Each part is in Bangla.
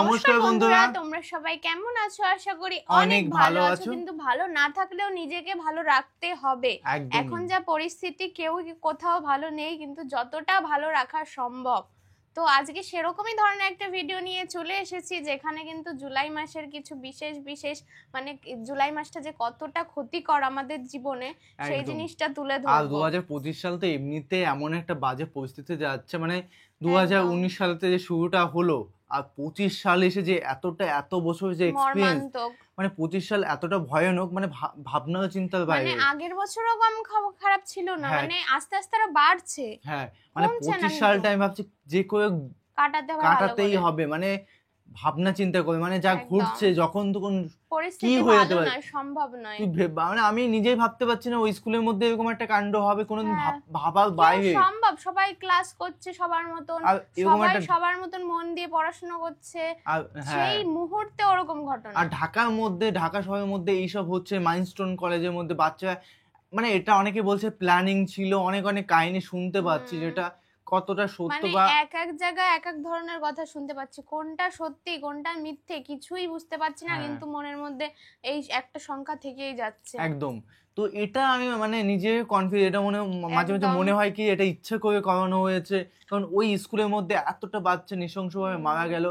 নমস্কার বন্ধুরা, তোমরা সবাই কেমন আছো? আশা করি অনেক ভালো আছো। কিন্তু ভালো না থাকলেও নিজেকে ভালো রাখতে হবে। এখন যা পরিস্থিতি, কেউ কোথাও ভালো নেই, কিন্তু যতটা ভালো রাখা সম্ভব। তো আজকে সেরকমই ধরনের একটা ভিডিও নিয়ে চলে এসেছি, যেখানে কিন্তু জুলাই মাসের কিছু বিশেষ মানে জুলাই মাসটা যে কতটা ক্ষতিকর আমাদের জীবনে, সেই জিনিসটা তুলে আর ধরবো। 2025 সাল তো এমনিতে এমন একটা বাজে পরিস্থিতি যাচ্ছে, মানে 2019 সালেতে যে শুরুটা হলো আর 25 সাল এসে যে এত বছর যে এক্সপেরিয়েন্স, মানে 25 সাল এতটা ভয়ানক, মানে ভাবনা চিন্তার বাইরে। মানে আগের বছরও কম খারাপ ছিল না, মানে আস্তে আস্তে আরো বাড়ছে। হ্যাঁ, মানে 25 সালটা আমি ভাবছি যে করে কাটাতেই হবে, মানে ভাবনা চিন্তা করে, মানে যা ঘুরছে যখন তখন কি হয়ে যেতে পারে সম্ভব নয়। মানে আমি নিজেই ভাবতে পারছি না ওই স্কুলের মধ্যে এরকম একটা কাণ্ড হবে কোনোদিন, ভাবার বাইরে। সম্ভব, সবাই ক্লাস করছে সবার মতন, সবাই সবার মতন মন দিয়ে পড়াশোনা করছে, সেই মুহূর্তে ওরকম ঘটনা। আর ঢাকা শহরের মধ্যে এইসব হচ্ছে। মাইলস্টোন কলেজের মধ্যে বাচ্চা, মানে এটা অনেকে বলছে প্ল্যানিং ছিল, অনেক কাহিনী শুনতে পাচ্ছি, যেটা কতটা সত্য বা এক জায়গায় এক ধরনের কথা শুনতে পাচ্ছি, কোনটা সত্যি কোনটা মিথ্যে কিছুই বুঝতে পারছি না, কিন্তু মনের মধ্যে এই একটা সংখ্যা থেকেই যাচ্ছে একদম। তো এটা আমি মানে নিজে কনফিউজ, এটা মাঝে মাঝে মনে হয় কি এটা ইচ্ছে করে করানো হয়েছে, কারণ ওই স্কুলের মধ্যে এতটা বাচ্চা নৃশংসভাবে মারা গেল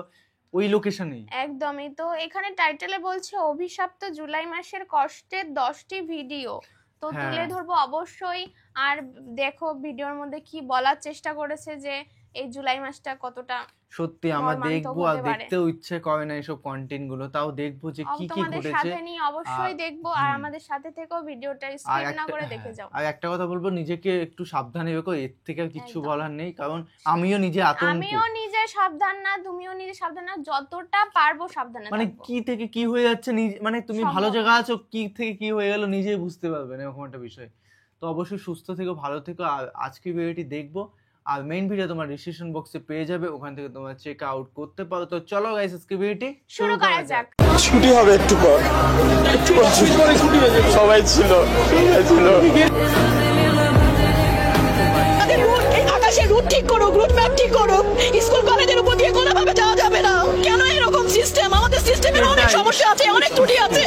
ওই লোকেশনে। একদমই। তো এখানে টাইটেলে বলছে অভিশপ্ত জুলাই মাসের কষ্টের 10টি ভিডিও, তো তুলে ধরবো অবশ্যই। আর দেখো ভিডিওর মধ্যে কি বলার চেষ্টা করেছে, যে এই জুলাই মাসটা কতটা সত্যি আমার দেখবো, আর দেখতেও ইচ্ছে করে না এইসব কন্টেন্ট গুলো, তাও দেখবো যে কি কি ঘটেছে। সাথে নিয়ে অবশ্যই দেখবো, আর আমাদের সাথে থেকেও ভিডিওটা স্কিপ না করে দেখে যাও। আর একটা কথা বলবো, নিজেকে একটু সাবধানে রেখো, এর থেকে আর কিছু বলার নেই, কারণ আমিও নিজে সাবধান না, তুমিও নিজে সাবধান না, যতটা পারবো সাবধানে থাকবো। মানে কি থেকে কি হয়ে যাচ্ছে, মানে তুমি ভালো জায়গা আছো, কি থেকে কি হয়ে গেল নিজেই বুঝতে পারবে না, এরকম একটা বিষয়। তো অবশ্যই সুস্থ থেকো, ভালো থেকো। আর আজকে ভিডিওটি দেখবো, আর মেইন ভিডিও তোমার ডিসক্রিপশন বক্সে পেয়ে যাবে, ওখান থেকে তোমরা চেক আউট করতে পারো। তো চলো গাইস, আজকে ভিডিওটি শুরু করা যাক। ছুটি হবে একটু পর ছুটি হয়ে যাবে, সবাই ছিল আকাশে রুট ঠিক করো, রুট ম্যাপ ঠিক করো। স্কুল কলেজের উপর দিয়ে কোনোভাবে যাওয়া যাবে না। কেন এরকম সিস্টেম? আমাদের সিস্টেমের অনেক সমস্যা আছে, অনেক ত্রুটি আছে।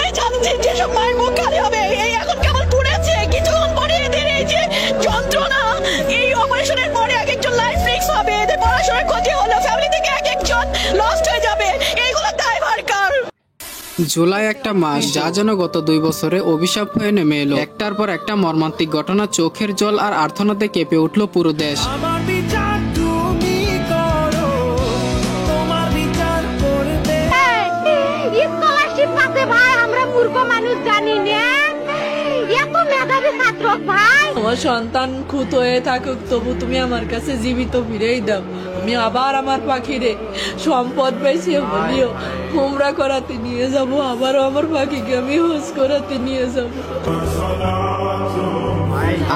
এই জানেন যেসব মায়ের মুখ খালি হবে, এই এখন কেমন পড়েছে, কিছুক্ষণ পরে এদের এই যে যন্ত্রণা, এই অপারেশনের পরে এক একজন লাইফ রিস্ক হবে, এদের পড়াশোনার ক্ষতি হলো, ফ্যামিলি থেকে এক একজন লস্ট হয়ে যাবে। এইগুলো দায়ভার কার? জুলাই একটা মাস যা যেন গত 2 বছরে অভিশাপ হয়ে নেমে এলো। একটার পর একটা মর্মান্তিক ঘটনা, চোখের জল আর আর্তনাদে কেঁপে উঠল পুরো দেশ। আমার সন্তান খুঁত হয়ে থাকুক, তবু তুমি আমার কাছে জীবিত ফিরেই দাও। আমি আবার আমার পাখিরে সম্পদ পাইছি বলিও হোমরা করাতে নিয়ে যাব, আবারও আমার পাখিকে আমি হোস করাতে নিয়ে যাব।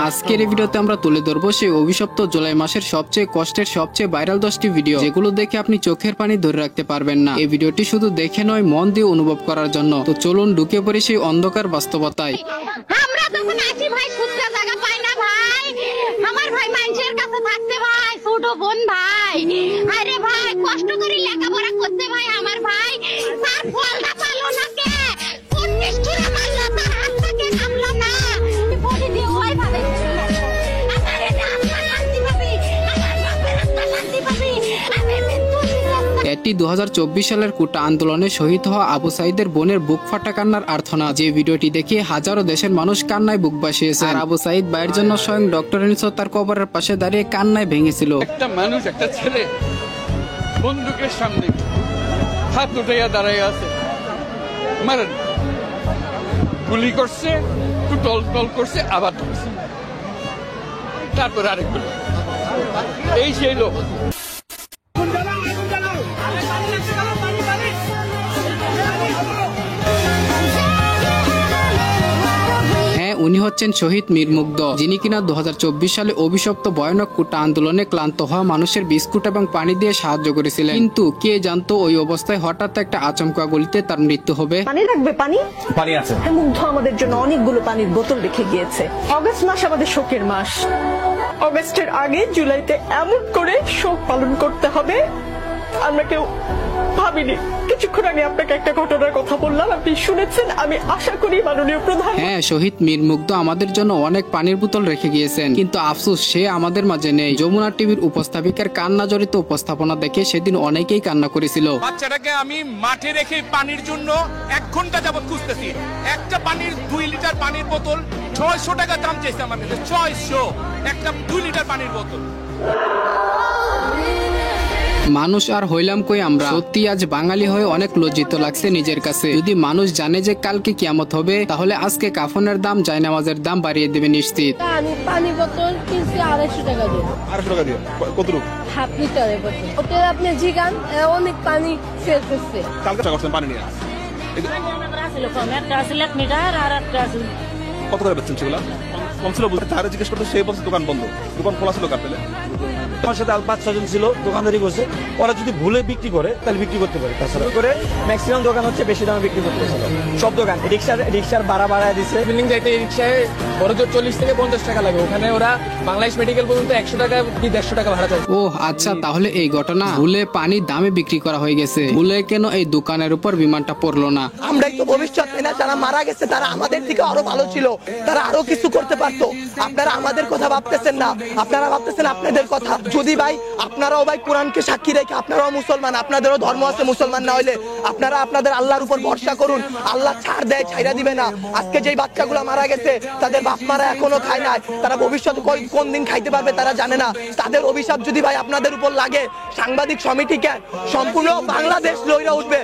আজকের এই ভিডিওতে আমরা তুলে ধরবো সেই অভিশপ্ত জুলাই মাসের সবচেয়ে কষ্টের, সবচেয়ে ভাইরাল 10টি ভিডিও, যেগুলো দেখে আপনি চোখের পানি ধরে রাখতে পারবেন না। এই ভিডিওটি শুধু দেখে নয়, মন দিয়ে অনুভব করার জন্য। তো চলুন ঢুকে পড়ি সেই অন্ধকার বাস্তবতায়। আমরা যখন আসি ভাই সুস্থ জায়গা পাই না ভাই, আমার ভাই মানুষের কাছে থাকতে ভাই, ছোট বোন ভাই, আরে ভাই কষ্ট করে লেখাপড়া করতে ভাই, আমার ভাই তার ফলটা পালো না, কে কোন নিষ্ঠুরে মারলো, তার হাত থেকে নামলো না, বডি দিয়ে ওই ভাবে এটি 2024 সালের কোটা আন্দোলনে শহীদ হওয়া আবু সাইদের বোনের বুক ফাটা কান্নার আর্তনা। যে ভিডিওটি দেখে হাজারো দেশের মানুষ কান্নায় বুক ভাসিয়েছে। আর আবু সাইদ ভাইয়ের জন্য স্বয়ং ডক্টর ইউনূস তার কবরের পাশে দাঁড়িয়ে কান্নায় ভেঙেছিল। একটা মানুষ, একটা ছেলে বন্দুকের সামনে হাত উঠাইয়া দাঁড়াইয়া আছে, মারেন গুলি করছে, একটু টল করছে, আবার ধরছে, তারপর আরেক গুলি। এই সেই লোক। উনি হচ্ছেন শহীদ মীর মুগ্ধ, যিনি কিনা 2024 সালে অভিশপ্ত ভয়ানক কোটা আন্দোলনে ক্লান্ত হওয়া মানুষের বিস্কুট এবং পানি দিয়ে সাহায্য করেছিলেন। কিন্তু কে জানতো ওই অবস্থায় হঠাৎ একটা আচমকা গুলিতে তার মৃত্যু হবে। পানি লাগবে, পানি আছে। মুগ্ধ আমাদের জন্য অনেকগুলো পানির বোতল রেখে গিয়েছে। অগস্ট মাস আমাদের শোকের মাস। অগস্টের আগে জুলাইতে এমন করে শোক পালন করতে হবে আমরা কেউ ভাবিনি। কিছুক্ষণ আগে আপনাকে একটা ঘটনার কথা বললাম, আপনি শুনেছেন। আমি আশা করি মাননীয় প্রধান। হ্যাঁ, শহীদ মীর মুগ্ধ আমাদের জন্য অনেক পানির বোতল রেখে গিয়েছেন, কিন্তু আফসোস সে আমাদের মাঝে নেই। যমুনা টিভির উপস্থাপিকার কান্না জড়িত উপস্থাপনা দেখে সেদিন অনেকেই কান্না করেছিল। বাচ্চাটাকে আমি মাঠে রেখে পানির জন্য 1 ঘন্টা যাবত খুঁজতেছি। একটা পানির 2 লিটার পানির বোতল 600 টাকা দাম চেয়েছে আমার কাছে। 600 একটা 2 লিটার পানির বোতল। মানুষ আর হইলাম কই আমরা। সত্যি আজ বাঙালি হয়ে অনেক লজ্জিত লাগছে নিজের কাছে। যদি মানুষ জানে যে কালকে কিয়ামত হবে, তাহলে আজকে কাফনের দাম, জায়নামাজের দাম বাড়িয়ে দেবে নিশ্চিত। পানি বোতল কিনছি 250 টাকা দিয়ে। 250 টাকা দিয়ে কতটুকু? হাফ লিটারের বোতল। ওটা আপনি জিগান, অনেক পানি সেল করছে। কালকে টাকা করছেন পানি নিয়ে? একটা আছে 1 মিটার আর একটা আছে। কত করে বেচছেন সেগুলা? কম ছিল বলতে, তারা জিজ্ঞেস করতে, সেই বলছে দোকান বন্ধ। দোকান খোলা ছিল কার পেলে? আমার সাথে 5-6 জন ছিল, দোকানদারি করছে। ওরা যদি ভুলে বিক্রি করে তাহলে বিক্রি করতে পারে। তাছাড়া করে ম্যাক্সিমাম দোকান হচ্ছে বেশি দামে বিক্রি করতে পারে। সব দোকান রিক্সার ভাড়া বাড়ায় দিচ্ছে। বিল্ডিং যাইতে রিক্সায় বড়জোর 40 থেকে 50 টাকা লাগে। ওখানে ওরা বাংলাদেশ মেডিকেল পর্যন্ত 100 টাকা কি 150 টাকা ভাড়া চায়। ও আচ্ছা, তাহলে এই ঘটনা। ভুলে পানি দামে বিক্রি করা হয়ে গেছে। ভুলে কেন এই দোকানের উপর বিমানটা পড়লো না? আমরাই তো ভবিষ্যৎ, না? যারা মারা গেছে তারা আমাদের থেকে আরো ভালো ছিল, তারা আরো কিছু করতে পারতো। আপনারা আমাদের কথা ভাবতেছেন না, আপনারা ভাবতেছেন আপনাদের কথা। যদি ভাই আপনারাও ভাই কোরআনকে সাক্ষী রেখে, আপনারাও মুসলমান, আপনাদেরও ধর্ম আছে, মুসলমান না হইলে আপনারা আপনাদের আল্লাহর উপর ভরসা করুন। আল্লাহ ছাড় দেয়, ছাইরা দিবে না। আজকে যেই বাচ্চাগুলো মারা গেছে, তাদের বাপ মারা এখনো খায় নাই, তারা ভবিষ্যতে কোন দিন খাইতে পারবে তারা জানে না। তাদের অভিশাপ যদি ভাই আপনাদের উপর লাগে, সাংবাদিক সমিতি কেন, সম্পূর্ণ বাংলাদেশ লইরা উঠবে।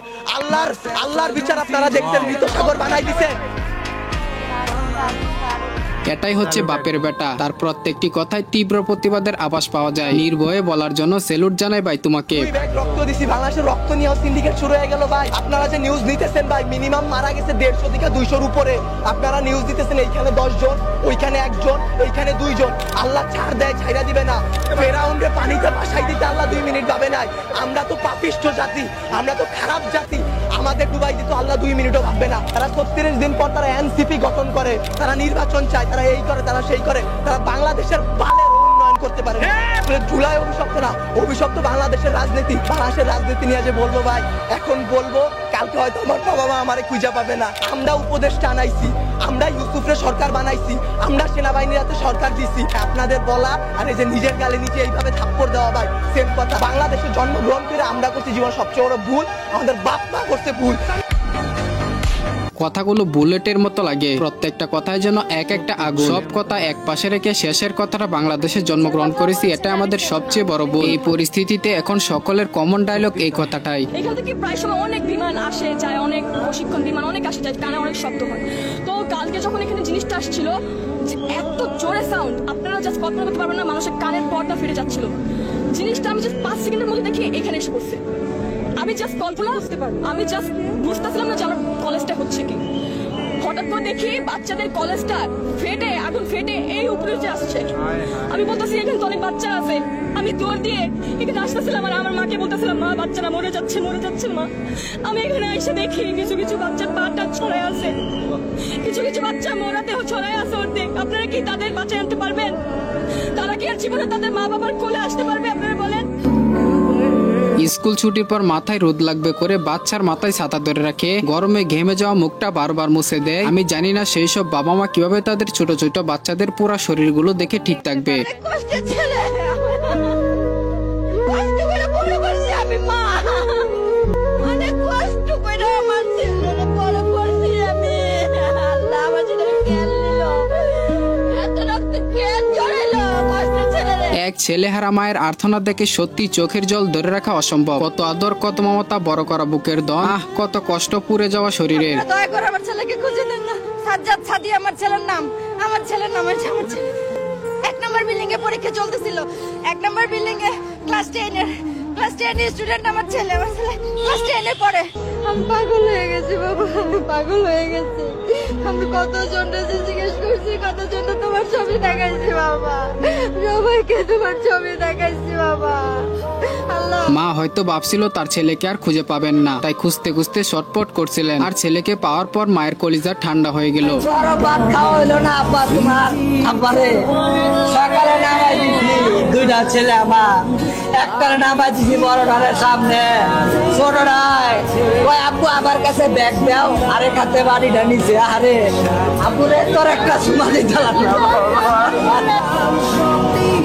আল্লাহর বিচার আপনারা দেখতেন, মৃত সাগর বানাই দিছে। এটাই হচ্ছে বাপের বেটা। তার প্রত্যেকটি কথায় তীব্র প্রতিবাদের আভাস পাওয়া যায়। নির্ভয়ে বলার জন্য সেলুট জানাই ভাই তোমাকে। রক্ত দিছি, বাংলাদেশের রক্ত নিয়ে সিন্ডিকেট শুরু হয়ে গেল ভাই। আপনারা যে নিউজ নিতেছেন ভাই, মিনিমাম মারা গেছে 150 থেকে 200-র উপরে। আপনারা নিউজ দিতেছেন এইখানে 10 জন, ওইখানে 1 জন, এইখানে 2 জন। আল্লাহ ছাড় দেয়, ছাইরা দিবে না। ফেরাউনকে পানিতে ভাসাই দিতে আল্লাহ 2 মিনিট ভাবে নাই। আমরা তো পাপিষ্ঠ জাতি, আমরা তো খারাপ জাতি। আমাদের ডুবাই দিতে আল্লাহ 2 মিনিটও ভাববে না। তারা 36 দিন পর তারা এনসিপি গঠন করে, তারা নির্বাচন চায়, তারা এই করে, তারা সেই করে। তারা বাংলাদেশের বালের উন্নয়ন করতে পারে না। জুলাই অভিশপ্ত না, অভিশপ্ত বাংলাদেশের রাজনীতি। বাংলাদেশের রাজনীতি নিয়ে যে বলবো ভাই, এখন বলবো, কালকে হয়তো আমার বাবা মা আমারে খুঁজে পাবে না। আমরা উপদেষ্টা আনাইছি, আমরা ইউসুফরে সরকার বানাইছি, আমরা সেনাবাহিনীর হাতে সরকার দিছি। আপনাদের বলা আর এই যে নিজের গালে নিচে এইভাবে থাপ্পড় দেওয়া ভাই, সেম কথা। বাংলাদেশে জন্মগ্রহণ করে আমরা করছি জীবন সবচেয়ে বড় ভুল, আমাদের বাপ মা করছে ভুল। কথাগুলো বুলেটের মতো লাগে, প্রত্যেকটা কথায় যেন এক একটা আগুন। সব কথা এক পাশে রেখে শেষের কথাটা বাংলাদেশে জন্মগ্রহণ করেছি, এটা আমাদের সবচেয়ে বড় ভুল। এই পরিস্থিতিতে এখন সকলের কমন ডায়লগ এই কথাটাই। এখান থেকে প্রায় সময় অনেক বিমান আসে যায়, অনেক প্রশিক্ষণ বিমান অনেক আসে যায়, কানে অনেক শব্দ হয়। তো কালকে যখন এখানে জিনিসটা আসছিল, এত জোরে সাউন্ড, আপনারা জাস্ট কল্পনা করতে পারবেন না, মানুষের কানের পর্দা ফিরে যাচ্ছিল। জিনিসটা আমি জাস্ট 5 সেকেন্ডের মধ্যে দেখি এখানে এসে পড়ছে। আমি জাস্ট কল্পনা করতে পারবো, আমি জাস্ট বুঝতেছিলাম না যে আমার কলেজটা হচ্ছে কি। হঠাৎ করে দেখি বাচ্চাদের কলেজটা ফেটে, আগুন ফেটে এই উপরে যে আসছে। আমি বলতেছি এখানে তো অনেক বাচ্চা আছে। আমি দৌড় দিয়ে এখানে আসতেছিলাম আর আমার মাকে বলতেছিলাম, মা বাচ্চারা মরে যাচ্ছে মা। আমি এখানে এসে দেখি কিছু কিছু বাচ্চার পাটা ছড়াই আছে, কিছু কিছু বাচ্চা মরাতেও ছড়াই আছে অর্ধেক। আপনারা কি তাদের বাঁচিয়ে আনতে পারবেন? তারা কি আর জীবনে তাদের মা বাবার কোলে আসতে পারবে? আপনারা বলেন। স্কুল ছুটির পর মাথায় রোদ লাগবে করে বাচ্চার মাথায় ছাতা ধরে রাখে, গরমে ঘেমে যাওয়া মুখটা বারবার মুছে দেয়। আমি জানি না সেই সব বাবা মা কিভাবে তাদের ছোট ছোট বাচ্চাদের পুরা শরীরগুলো দেখে ঠিক থাকবে। এক ছেলেহারা মায়ের আর্তনাদ দেখে সত্যি চোখের জল ধরে রাখা অসম্ভব। কত আদর, কত মমতা, বড় করা বুকের দন, কত কষ্ট পুড়ে যাওয়া শরীরের। দয়া করে আমার ছেলেকে খুঁজে দেন না। সাজ্জাদ সাদি আমার ছেলের নাম, আমার ছেলের নাম আছে। আমার ছেলে 1 নম্বর বিল্ডিং এ পরীক্ষা চলতেছিল, 1 নম্বর বিল্ডিং এ ক্লাস 10 এর স্টুডেন্ট আমার ছেলে ক্লাস 10 এ পড়ে। আমি পাগল হয়ে গেছি বাবা, আমি পাগল হয়ে গেছি। আমি কতজন জিজ্ঞেস করছি, কতজন তোমার ছবি দেখাইছি বাবা, সবাইকে তোমার ছবি দেখাইছি বাবা। মা হয়তো ভাবছিল তার ছেলেকে আর খুঁজে পাবেন না, তাই খুঁজতে খুঁজতে ছটপট করছিলেন। আর ছেলেকে পাওয়ার পর মায়ের কলিজা ঠান্ডা হয়ে গেল। ভাত খাওয়া হইলো না আব্বা তোমার? আব্বারে সকালে নামাই দিছি, 2টা ছেলে আমার, একটা নামাই দিছি বড় ঘরের সামনে, ছোটরা আপু আমার কাছে ব্যাগ দাও, আরে হাতে বাড়িটা নিচে, আরে আপুরে তোর একটা সুমা দিতে লাগলো।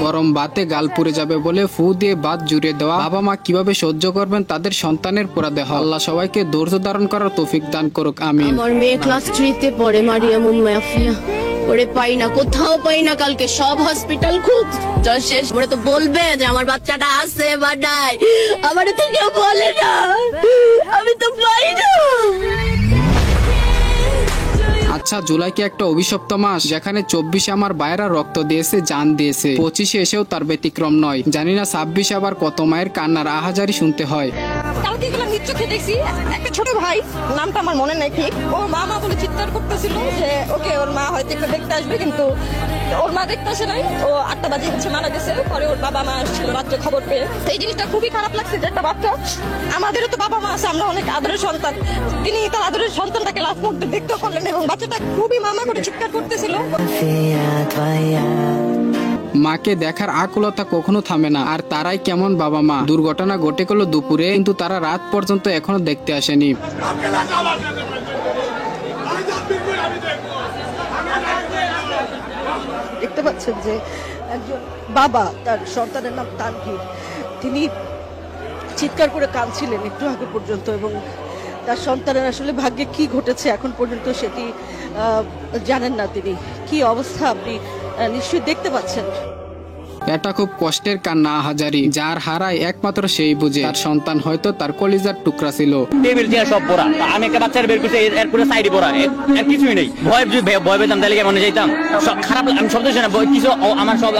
গরম ভাতে গাল পুড়ে যাবে বলে ফু দিয়ে ভাত জুড়ে দেওয়া বাবা মা কিভাবে সহ্য করবেন তাদের সন্তানের পোড়া দেহ। আল্লাহ সবাইকে ধৈর্য ধারণ করার তৌফিক দান করুক, আমিন। আমার মেয়ে ক্লাস 3-তে পড়ে, মারিয়াম মাফিয়া। ওরে পাই না, কোথাও পাই না, কালকে সব হসপিটাল খুঁজ শেষ। ওরে তো বলবে যে আমার বাচ্চাটা আছে বা নাই, আমার তো কেউ বলে না, আমি তো পাই না। আচ্ছা, জুলাই কি একটা অভিশপ্ত মাস যেখানে 24-এ আমার ভাইয়েরা রক্ত দিয়েছে, জান দিয়েছে, 25-এ এসেও তার ব্যতিক্রম নয়। জানি না 26-এ আবার কত মায়ের কান্নার আহাজারি শুনতে হয়। কালকে গেলাম নিশ্চোখে দেখছি একটা ছোট ভাই, নামটা আমার মনে নেই ঠিক, ওর মা বলে চিৎকার করতেছিল যে ওকে ওর মা হয়তো একটু দেখতে আসবে, কিন্তু ওর মা দেখতে আসে নাই। ও 8টা বাজে হচ্ছে মারা গেছে। পরে ওর বাবা মা আসছিল রাত্রে খবর পেয়ে। এই জিনিসটা খুবই খারাপ লাগছে যে একটা বাচ্চা, আমাদেরও তো বাবা মা আছে, আমরা অনেক আদরের সন্তান, তিনি তার আদরের সন্তানটাকে লাস্ট মুহূর্তে দেখতেও পারলেন এবং বাচ্চাটা খুবই মামা করে চিৎকার করতেছিল। মাকে দেখার আকুলতা কখনো থামে না। আর তারাই কেমন বাবা মা। দুর্ঘটনা ঘটে গেল দুপুরে, কিন্তু তারা রাত পর্যন্ত এখনো দেখতে আসেনি। দেখতে পাচ্ছেন যে একজন বাবা, তার সন্তানের নাম তানভীর, তিনি চিৎকার করে কাঁদছিলেন একটু আগে পর্যন্ত, এবং তার সন্তানের আসলে ভাগ্যে কি ঘটেছে এখন পর্যন্ত সেটি জানেন না তিনি। কি অবস্থা আপনি নিশ্চয়ই দেখতে পাচ্ছেন। এটা খুব কষ্টের কান্না আহাজারি। যার হারায় একমাত্র সেই বুঝে। তার সন্তান হয়তো তার কলিজার টুকরা ছিল। টেবিল চেয়ার সব পড়া, আমি একটা বাচ্চার বের করছি, এরপরে সাইডে পড়া, আর কিছুই নেই। ভয় পেতাম, তাহলে কেমন যাইতাম। খারাপ, আমি শব্দ শুনে কিছু আমার সব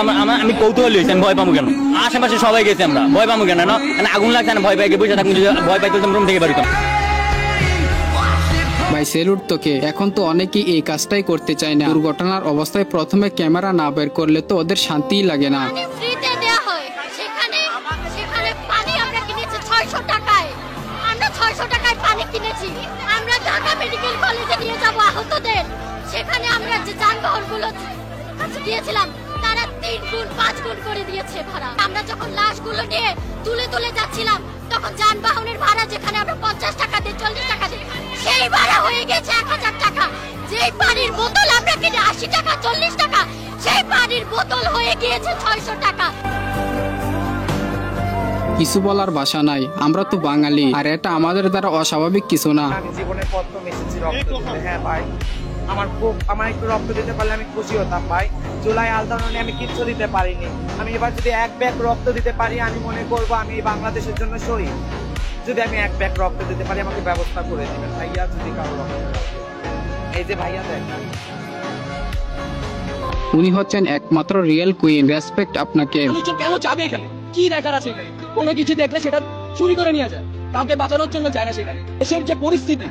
আমি কৌতূহল হয়েছি, আমি ভয় পাবো কেন? আশেপাশে সবাই গেছে, আমরা ভয় পাবো কেন? না আগুন লাগছে না, ভয় পাই বসে থাকুন, ভয় পাইতে রুম থেকে বাড়িতাম। ভাই সেলুট তোকে। এখন তো অনেকেই এই কাজটাই করতে চায় না। দুর্ঘটনার অবস্থায় প্রথমে ক্যামেরা না বের করলে তো ওদের শান্তিই লাগে না। ফ্রিতে দেয়া হয়, সেখানে পানি আমরা কিনেছি 600 টাকায়। আমরা 600 টাকায় পানি কিনেছি। আমরা ঢাকা মেডিকেল কলেজে নিয়ে যাব আহতদের। সেখানে আমরা যে যানবাহনগুলো কাছে দিয়েছিলাম, তারা 3 গুণ 5 গুণ করে দিয়েছে ভাড়া। আমরা যখন লাশগুলো নিয়ে তুলে যাচ্ছিলাম, তখন যানবাহনের ভাড়া যেখানে আমরা 50 টাকা দিয়ে 40 টাকা দিই, সেই ভাড়া হয়ে গেছে 1000 টাকা। যেই পানির বোতল আমরা কিনে 80 টাকা 40 টাকা, সেই পানির বোতল হয়ে গিয়েছে 600 টাকা। কিছু বলার ভাষা নাই। আমরা তো বাঙালি, আর এটা আমাদের দ্বারা অস্বাভাবিক কিছু না। আমি জীবনে প্রথম এসেছি রক্ত দিতে। হ্যাঁ ভাই, আমার একটু রক্ত দিতে পারলে আমি খুশি হতাম ভাই। জুলাই আন্দোলনে আমি কিচ্ছু দিতে পারিনি। আমি এবার যদি 1 ব্যাগ রক্ত দিতে পারি, আমি মনে করবো আমি বাংলাদেশের জন্য শহীদ। যদি আমি 1 ব্যাগ রক্ত দিতে পারি, আমাকে ব্যবস্থা করে দিবেন ভাইয়া, যদি কারো রক্ত। এই যে ভাইয়া দেখেন, উনি হচ্ছেন একমাত্র রিয়েল কুইন। রেসপেক্ট আপনাকে। কেন যাবে এখানে? কি দেখার আছে? কোনো কিছু দেখলে সেটা চুরি করে নিয়ে যায়, কাউকে বাঁচানোর জন্য যায় না। সেখানে দেশের যে পরিস্থিতি,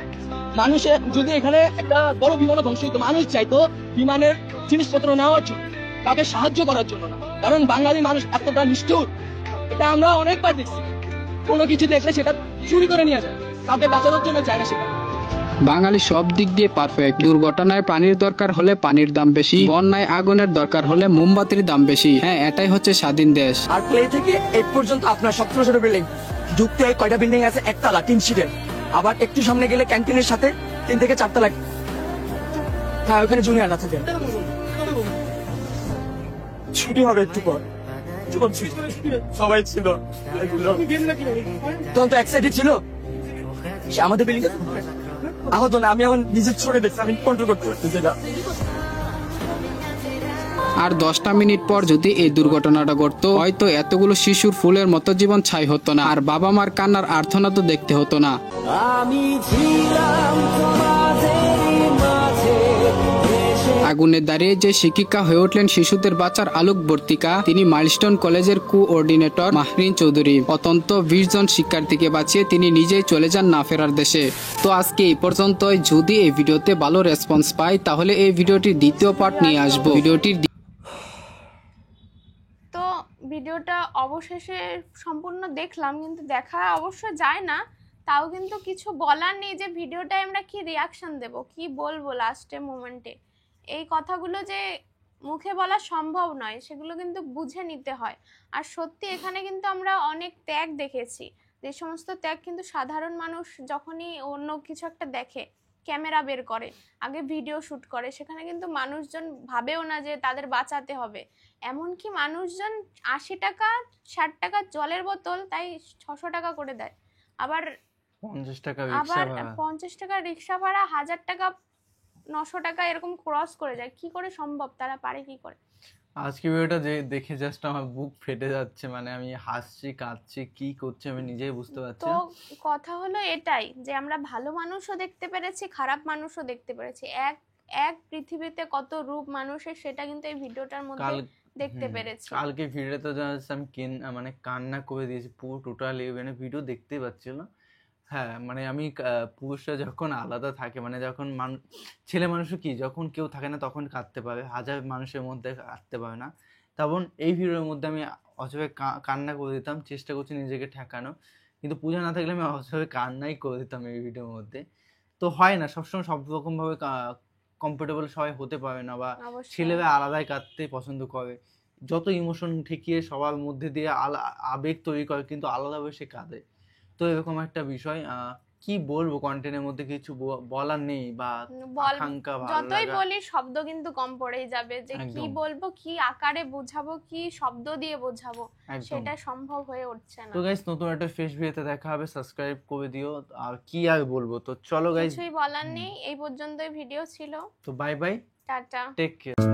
মানুষের যদি এখানে একটা বড় বিমানও ধ্বংস হইতো, মানুষ চাইতো বিমানের জিনিসপত্র নেওয়ার জন্য, কাউকে সাহায্য করার জন্য না। কারণ বাঙালি মানুষ এতটা নিষ্ঠুর, এটা আমরা অনেকবার দেখছি। কোনো কিছু দেখলে সেটা চুরি করে নিয়ে যায়, কাউকে বাঁচানোর জন্য যায় না সেখানে। বাঙালি সব দিক দিয়ে পারফেক্ট। দুর্ঘটনায় পানির দরকার হলে পানির দাম বেশি, বন্যায় আগুনের দরকার হলে মোমবাতির দাম বেশি। হ্যাঁ, এটাই হচ্ছে স্বাধীন দেশ। আর প্লে থেকে 8 পর্যন্ত আপনার 17 ছোট বিল্ডিং, ঢুকতে কয়টা বিল্ডিং আছে? 1 তলা 3 সিটের। আবার একটু সামনে গেলে ক্যান্টিনের সাথে 3 থেকে 4 তলা। হ্যাঁ, ওখানে জুনিয়ররা থাকে। ছুটি হবে একটু পর। সবাই ছিল, তখন তো এক্সাইটেড ছিল। আমাদের বিল্ডিং আহত না, আমি এখন নিজের ছড়ে দেখছি, আমি কন্ট্রোল করতে পারতেছি না। আর 10টা মিনিট পর যদি এই দুর্ঘটনাটা ঘটতো, হয়তো এতগুলো শিশুর ফুলের মতো জীবন ছাই হতো না, আর বাবা মার কান্নার আর্তনা তো দেখতে হতো না। আমি ছিলাম তোমাদের মাঝে। আগুনে দাঁড়িয়ে যে শিক্ষিকা হয়ে উঠলেন শিশুদের বাঁচার আলোকবর্তিকা, তিনি মাইলস্টোন কলেজের কোঅর্ডিনেটর মাহরিন চৌধুরী। অত্যন্ত 20 জন শিক্ষার্থীকে বাঁচিয়ে তিনি নিজেই চলে যান না ফেরার দেশে। তো আজকে এই পর্যন্তই। যদি এই ভিডিওতে ভালো রেসপন্স পাই, তাহলে এই ভিডিওটির দ্বিতীয় পার্ট নিয়ে আসবো। তো ভিডিওটা অবশেষে সম্পূর্ণ দেখলাম, কিন্তু দেখা অবশ্য যায় না। তাও কিন্তু কিছু বলার নেই যে ভিডিওটায় আমরা কি রিয়াকশন দেব, কি বলবো লাস্টে মোমেন্টে। এই কথাগুলো যে মুখে বলা সম্ভব নয়, সেগুলো কিন্তু বুঝে নিতে হয়। আর সত্যি এখানে কিন্তু আমরা অনেক ত্যাগ দেখেছি। যে সমস্ত ত্যাগ কিন্তু সাধারণ মানুষ যখনই অন্য কিছু একটা দেখে, ক্যামেরা বের করে, আগে ভিডিও শুট করে, সেখানে কিন্তু মানুষজন ভাবেও না যে তাদের বাঁচাতে হবে। এমনকি মানুষজন 80 টাকা 60 টাকা জলের বোতল তাই 600 টাকা করে দেয়, আবার 50 টাকা রিকশা ভাড়া, 50 টাকা রিকশা ভাড়া, 1000 টাকা 900 টাকা এরকম ক্রস করে যায়। কি করে সম্ভব? তারা পারে কি করে? আজকে ভিডিওটা যে দেখে জাস্ট আমার বুক ফেটে যাচ্ছে, মানে আমি হাসছি কাঁদছি কি করছি আমি নিজেই বুঝতে পারছি তো না। কথা হলো এটাই যে আমরা ভালো মানুষও দেখতে পেরেছি, খারাপ মানুষও দেখতে পেরেছি। এক পৃথিবীতে কত রূপ মানুষের, সেটা কিন্তু এই ভিডিওটার মধ্যে দেখতে পেরেছি। কালকে ভিডিওতে জাস্ট আমি মানে কান্না করে দিয়েছি পুরো টোটালি, মানে ভিডিও দেখতেই পাচ্ছিল না। হ্যাঁ মানে আমি পুরুষরা যখন আলাদা থাকে, মানে যখন ছেলে মানুষও কি যখন কেউ থাকে না তখন কাঁদতে পারে, হাজার মানুষের মধ্যে কাঁদতে পারে না, তখন এই ভিডিওর মধ্যে আমি অসবে কান্না করে দিতাম, চেষ্টা করছি নিজেকে ঠেকানো, কিন্তু পূজা না থাকলে আমি অসবে কান্নাই করে দিতাম এই ভিডিওর মধ্যে। তো হয় না সবসময় সব রকমভাবে কমফোর্টেবল সবাই হতে পারে না, বা ছেলেরা আলাদাই কাঁদতে পছন্দ করে, যত ইমোশন ঠেকিয়ে সবার মধ্যে দিয়ে আবেগ তৈরি করে কিন্তু আলাদাভাবে সে কাঁদে। তো এরকম একটা বিষয়, কি বলবো, কন্টেন্টের মধ্যে কিছু বলার নেই, বা আকাঙ্ক্ষা যতই বলি শব্দ কিন্তু কম পড়েই যাবে, যে কি বলবো, কি আকারে বোঝাবো, কি শব্দ দিয়ে বোঝাবো, সেটা সম্ভব হয়ে উঠছে না। তো গাইস নতুন একটা ফ্রেশ ভিডিওতে দেখা হবে, সাবস্ক্রাইব করে দিও, আর কি আর বলবো, তো চলো গাইস কিছুই বলার নেই, এই পর্যন্তই ভিডিও ছিল, তো bye bye, tata, take care.